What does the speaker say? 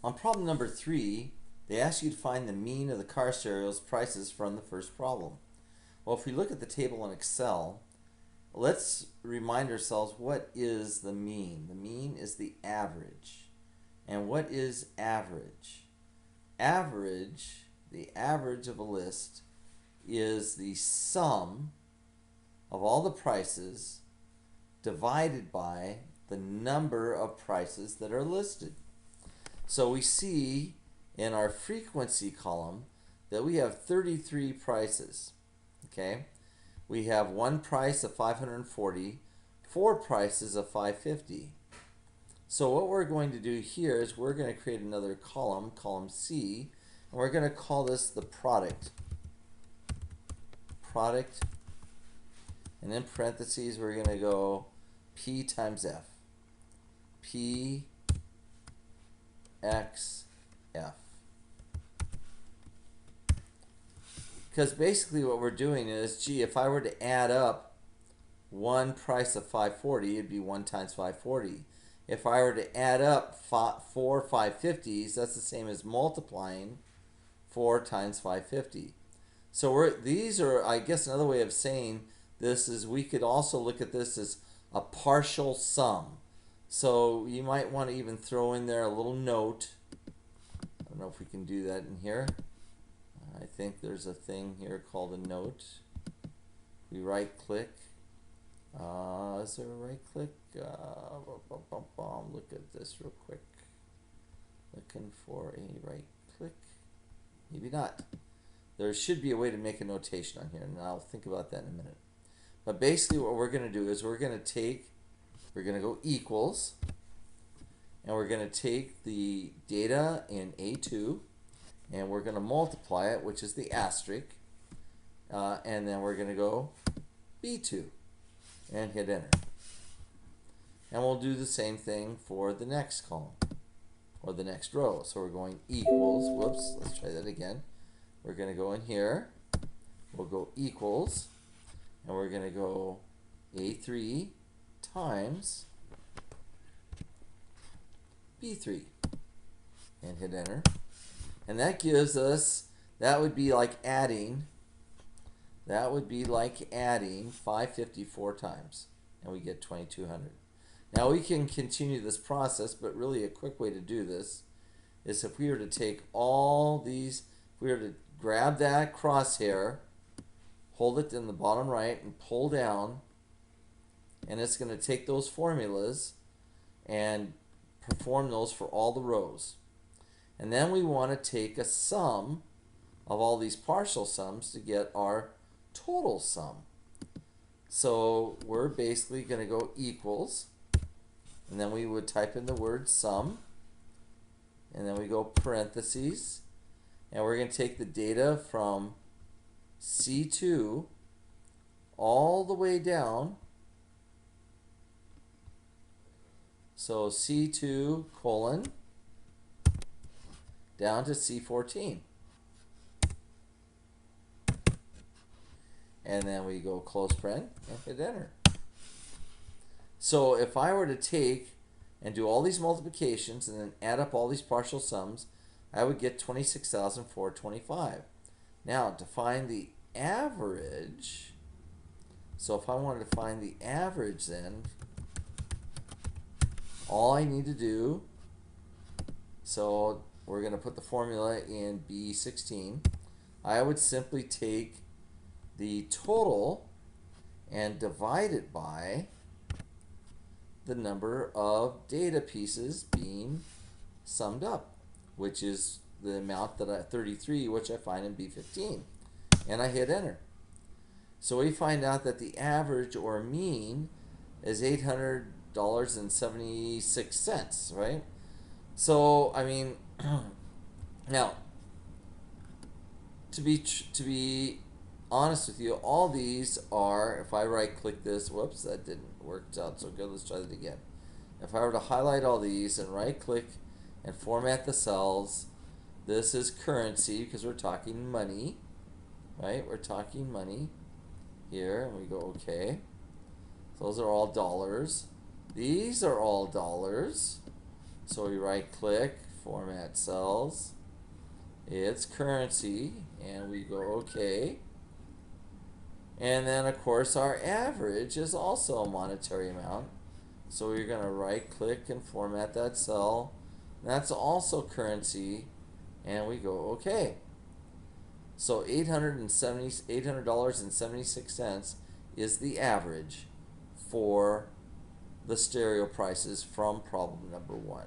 On problem number 3, they ask you to find the mean of the car stereos prices from the first problem. Well, if we look at the table in Excel, let's remind ourselves, what is the mean? The mean is the average. And what is average? Average, the average of a list, is the sum of all the prices divided by the number of prices that are listed. So we see in our frequency column that we have 33 prices. Okay, we have one price of 540, 4 prices of 550. So what we're going to do here is we're going to create another column, column C, and we're going to call this the product. Product, and in parentheses we're going to go P times F. P X F. Because basically what we're doing is, gee, if I were to add up one price of 540, it'd be 1 times 540. If I were to add up 4 550s, that's the same as multiplying 4 times 550. So these are, I guess another way of saying this is, we could also look at this as a partial sum. So you might want to even throw in there a little note. I don't know if we can do that in here. I think there's a thing here called a note. We right click. Is there a right click? Look at this real quick. Looking for a right click. Maybe not. There should be a way to make a notation on here, and I'll think about that in a minute. But basically what we're going to do is we're going to go equals, and we're going to take the data in A2, and we're going to multiply it, which is the asterisk, and then we're going to go B2 and hit enter. And we'll do the same thing for the next column or the next row. So we're going equals, whoops, let's try that again. We're going to go in here, we'll go equals, and we're going to go A3 times B3 and hit enter. And that gives us, that would be like adding 550 4 times, and we get 2200. Now we can continue this process, but really a quick way to do this is if we were to take all these, if we were to grab that crosshair, hold it in the bottom right and pull down, and it's going to take those formulas and perform those for all the rows. And then we want to take a sum of all these partial sums to get our total sum. So we're basically going to go equals, and then we would type in the word sum, and then we go parentheses, and we're going to take the data from C2 all the way down. So C2 colon down to C14. And then we go close paren and hit enter. So if I were to take and do all these multiplications and then add up all these partial sums, I would get 26,425. Now to find the average, so if I wanted to find the average, then all I need to do, so we're going to put the formula in B16. I would simply take the total and divide it by the number of data pieces being summed up, which is the amount that 33, which I find in B15. And I hit enter. So we find out that the average or mean is $800.76, right? So, I mean, now, to be honest with you, all these are, if I right click this, whoops, that didn't work out so good, let's try that again. If I were to highlight all these and right click and format the cells, this is currency because we're talking money, right? We're talking money here, and we go okay. So those are all dollars. These are all dollars. So we right click, format cells. It's currency, and we go OK. And then of course our average is also a monetary amount. So we're going to right click and format that cell. That's also currency, and we go OK. So $800.76 is the average for the stereo prices from problem number 1.